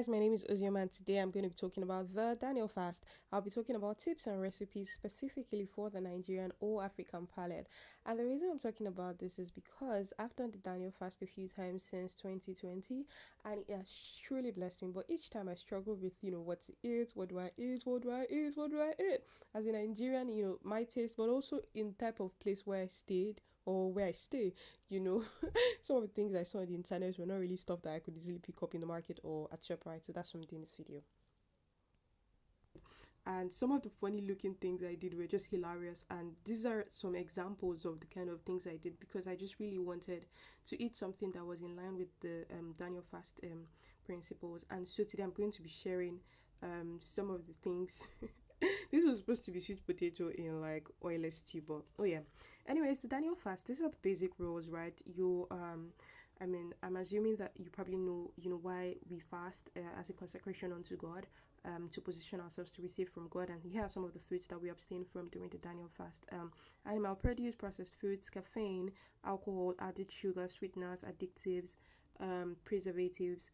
guys, my name is Uzioma and today I'm going to be talking about the Daniel fast. I'll be talking about tips and recipes specifically for the Nigerian or African palate. And the reason I'm talking about this is because I've done the Daniel fast a few times since 2020 and it has truly blessed me. But each time I struggle with, what to eat, what do I eat, what do I eat, what do I eat? As a Nigerian, my taste, but also in type of place where I stayed or where I stay, you know. Some of the things I saw on the internet were not really stuff that I could easily pick up in the market or at ShopRite. So that's what I'm doing this video. And some of the funny looking things I did were just hilarious. And these are some examples of the kind of things I did because I just really wanted to eat something that was in line with the Daniel Fast principles. And so today I'm going to be sharing some of the things. This was supposed to be sweet potato in like oilless stew, but oh yeah. Anyways, the Daniel fast. These are the basic rules, right? I'm assuming that you probably know why we fast as a consecration unto God, to position ourselves to receive from God. And here are some of the foods that we abstain from during the Daniel fast: animal produce, processed foods, caffeine, alcohol, added sugar, sweeteners, additives, preservatives,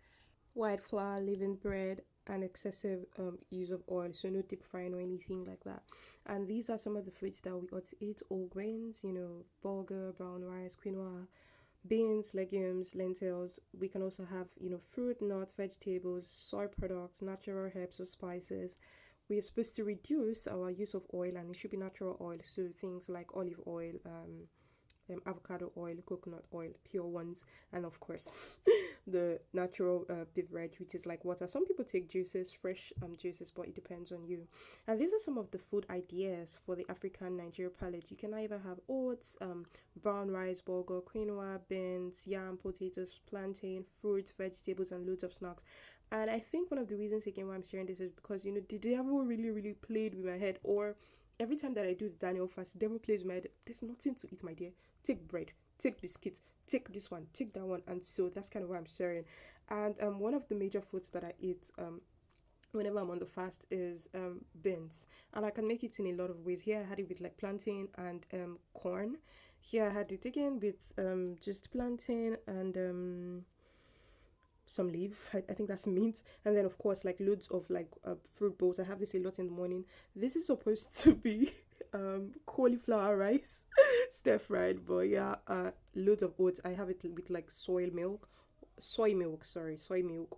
white flour, leavened bread, and excessive use of oil, so no deep frying or anything like that. And these are some of the foods that we ought to eat: all grains, bulgur, brown rice, quinoa, beans, legumes, lentils. We can also have, fruit, nuts, vegetables, soy products, natural herbs or spices. We are supposed to reduce our use of oil, and it should be natural oil, so things like olive oil, avocado oil, coconut oil, pure ones, and of course the natural beverage, which is like water. Some people take juices, fresh juices, but it depends on you. And these are some of the food ideas for the African Nigeria palate. You can either have oats, brown rice, bulgur, quinoa, beans, yam, potatoes, plantain, fruits, vegetables, and loads of snacks. And I think one of the reasons again why I'm sharing this is because the devil really played with my head, or every time that I do the Daniel fast, the devil plays with my head. There's nothing to eat, my dear. Take bread, take biscuits, take this one, take that one. And so that's kind of what I'm sharing. And one of the major foods that I eat whenever I'm on the fast is beans, and I can make it in a lot of ways. Here I had it with like plantain and corn. Here I had it again with just plantain and some leaf. I think that's mint, and then of course like loads of like fruit bowls. I have this a lot in the morning. This is supposed to be cauliflower rice stir fried, but yeah, loads of oats. I have it with like soy milk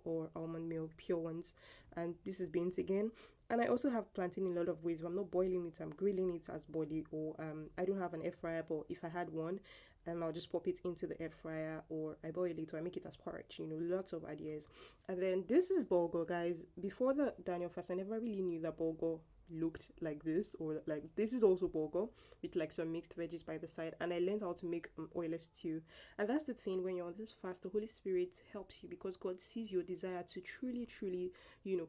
or almond milk, pure ones. And this is beans again. And I also have plantain in a lot of ways. I'm not boiling it, I'm grilling it as body, or I don't have an air fryer, but if I had one, I'll just pop it into the air fryer, or I boil it, or I make it as porridge. Lots of ideas. And then this is bulgur, guys. Before the Daniel fast, I never really knew that bulgur looked like this, or like this is also bulgur with like some mixed veggies by the side. And I learned how to make oilless stew. And that's the thing, when you're on this fast, the Holy Spirit helps you because God sees your desire to truly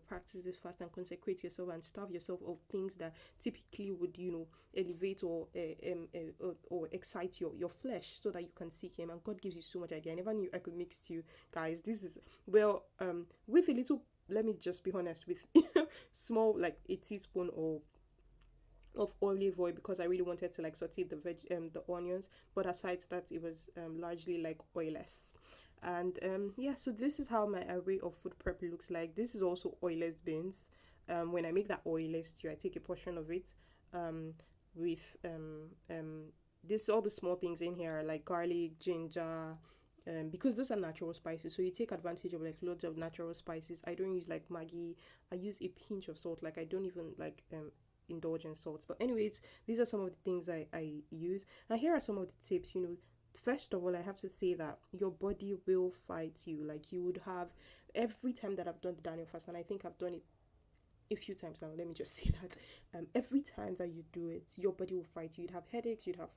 practice this fast and consecrate yourself and starve yourself of things that typically would elevate or excite your flesh, so that you can seek Him. And God gives you so much idea. I never knew I could mix stew, guys. This is with a little, let me just be honest, with small like a teaspoon or of olive oil, because I really wanted to like saute the onions, but aside that it was largely like oilless. And yeah, so this is how my array of food prep looks like. This is also oilless beans. When I make that oilless stew, I take a portion of it with this, all the small things in here like garlic, ginger, because those are natural spices, so you take advantage of like loads of natural spices. I don't use like Maggi. I use a pinch of salt. Like I don't even like indulge in salt. But anyways, these are some of the things I use, and here are some of the tips. First of all, I have to say that your body will fight you. Like you would have, every time that I've done the Daniel fast, and I think I've done it a few times now, let me just say that every time that you do it, your body will fight you. You'd have headaches, you'd have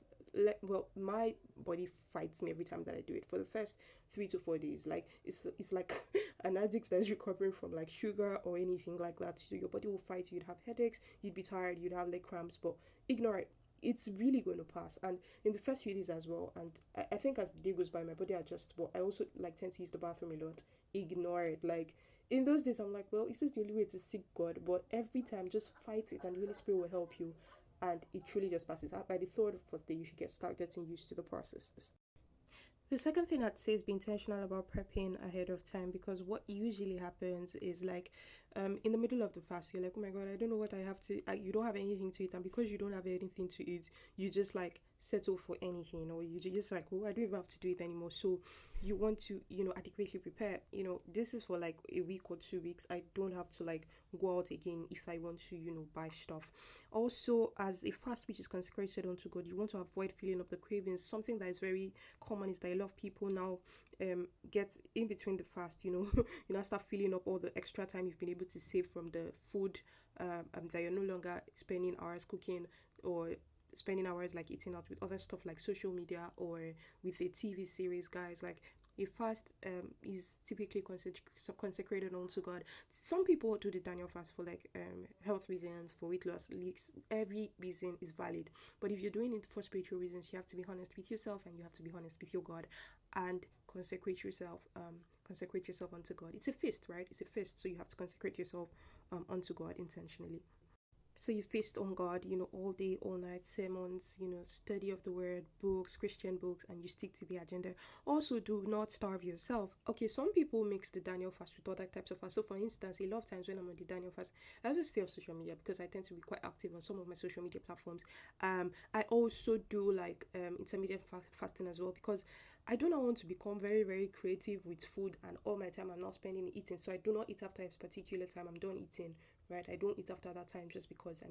well, my body fights me every time that I do it for the first 3 to 4 days. Like it's like an addict that's recovering from like sugar or anything like that. So your body will fight you. You'd have headaches, you'd be tired, you'd have leg cramps, but ignore it. It's really going to pass. And in the first few days as well, and I think as the day goes by, my body adjusts. But I also like tend to use the bathroom a lot. Ignore it. Like in those days, I'm like, well, is this the only way to seek God? But every time, just fight it, and the Holy Spirit will help you, and it truly just passes. By the third or fourth day, you should start getting used to the processes. The second thing I'd say is be intentional about prepping ahead of time, because what usually happens is like in the middle of the fast, you're like, oh my god, I don't know what I have to. You don't have anything to eat, and because you don't have anything to eat, you just like settle for anything, or you just like, oh, I don't even have to do it anymore. So you want to, adequately prepare. This is for like a week or 2 weeks. I don't have to like go out again if I want to, buy stuff. Also, as a fast which is consecrated unto God, you want to avoid filling up the cravings. Something that is very common is that a lot of people now get in between the fast, you now start filling up all the extra time you've been able to save from the food, that you're no longer spending hours cooking, or spending hours like eating out with other stuff like social media or with a TV series, guys. Like a fast is typically consecrated unto God. Some people do the Daniel fast for like health reasons, for weight loss, leaks. Every reason is valid. But if you're doing it for spiritual reasons, you have to be honest with yourself and you have to be honest with your God, and consecrate yourself unto God. It's a feast, right? It's a feast, so you have to consecrate yourself unto God intentionally. So you feast on God, all day, all night, sermons, study of the word, books, Christian books, and you stick to the agenda. Also, do not starve yourself. Okay, some people mix the Daniel fast with other types of fast. So, for instance, a lot of times when I'm on the Daniel fast, I also stay off social media because I tend to be quite active on some of my social media platforms. I also do like intermediate fasting as well, because I do not want to become very, very creative with food and all my time I'm not spending eating. So I do not eat after a particular time I'm done eating, right? I don't eat after that time just because,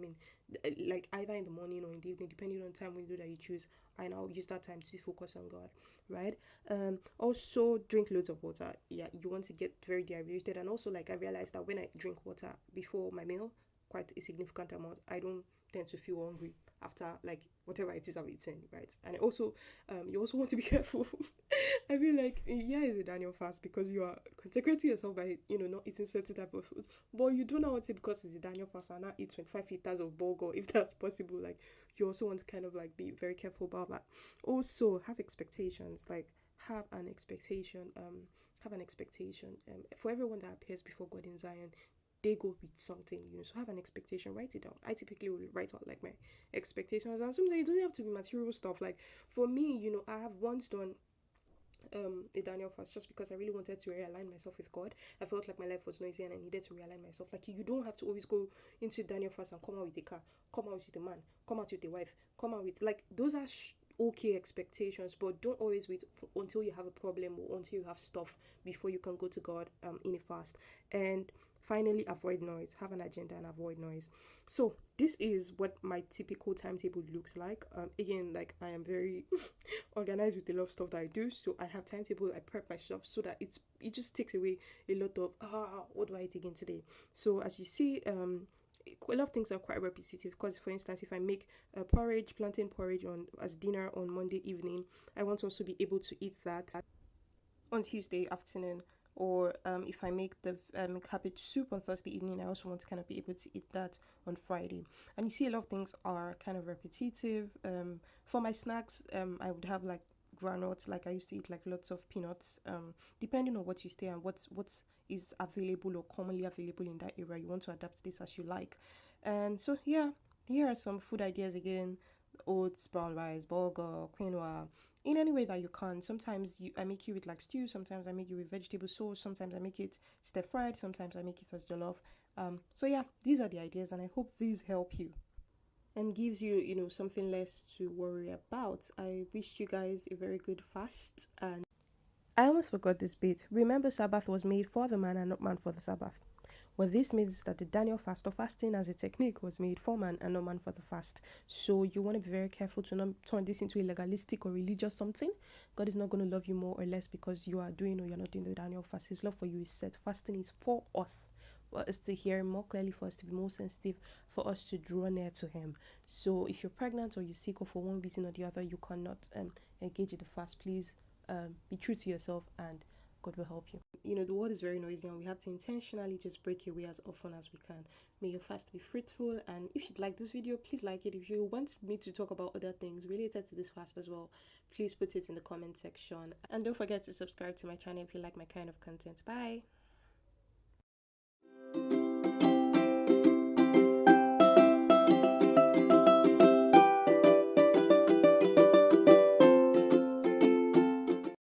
like either in the morning or in the evening, depending on the time window that you choose. I now use that time to focus on God, right? Also drink loads of water. Yeah, you want to get very dehydrated. And also, like, I realized that when I drink water before my meal, quite a significant amount, I don't tend to feel hungry after like whatever it is I'm eating, right? And also, you also want to be careful. I feel like, yeah, it's a Daniel fast because you are consecrating yourself by not eating certain type of foods, but you do not want it because it's a Daniel fast and not eat 25 liters of bulgur if that's possible. Like, you also want to kind of like be very careful about that. Also, have expectations. Like, have an expectation. For everyone that appears before God in Zion, they go with something, so have an expectation, write it down. I typically will write out like my expectations, and sometimes it doesn't have to be material stuff. Like for me, I have once done a Daniel fast just because I really wanted to realign myself with God. I felt like my life was noisy and I needed to realign myself. Like, you don't have to always go into Daniel fast and come out with a car, come out with a man, come out with a wife, come out with, like, those are okay expectations, but don't always wait until you have a problem or until you have stuff before you can go to God in a fast. And finally, avoid noise. Have an agenda and avoid noise. So this is what my typical timetable looks like. Again, like, I am very organized with a lot of stuff that I do, so I have timetable. I prep my stuff so that it just takes away a lot of what do I eat again today. So as you see, a lot of things are quite repetitive, because for instance, if I make a plantain porridge on as dinner on Monday evening, I want to also be able to eat that on Tuesday afternoon. Or if I make the cabbage soup on Thursday evening, I also want to kind of be able to eat that on Friday. And you see, a lot of things are kind of repetitive. For my snacks, I would have like granules. Like, I used to eat like lots of peanuts. Depending on what you stay and what is available or commonly available in that area, you want to adapt this as you like. And so yeah, here are some food ideas again: oats, brown rice, bulgur, quinoa, in any way that you can. Sometimes I make it with like stew, sometimes I make it with vegetable sauce, sometimes I make it stir fried, sometimes I make it as jollof. So yeah, these are the ideas, and I hope these help you and gives you, something less to worry about. I wish you guys a very good fast. And I almost forgot this bit. Remember, Sabbath was made for the man and not man for the Sabbath. What this means is that the Daniel fast, or fasting as a technique, was made for man and not man for the fast. So you want to be very careful to not turn this into a legalistic or religious something. God is not going to love you more or less because you are doing or you're not doing the Daniel fast. His love for you is set. Fasting is for us to hear him more clearly, for us to be more sensitive, for us to draw near to him. So if you're pregnant or you're sick or for one reason or the other you cannot engage in the fast, please be true to yourself and God will help you. The world is very noisy and we have to intentionally just break away as often as we can. May your fast be fruitful, and if you'd like this video, please like it. If you want me to talk about other things related to this fast as well, please put it in the comment section. And don't forget to subscribe to my channel if you like my kind of content. Bye!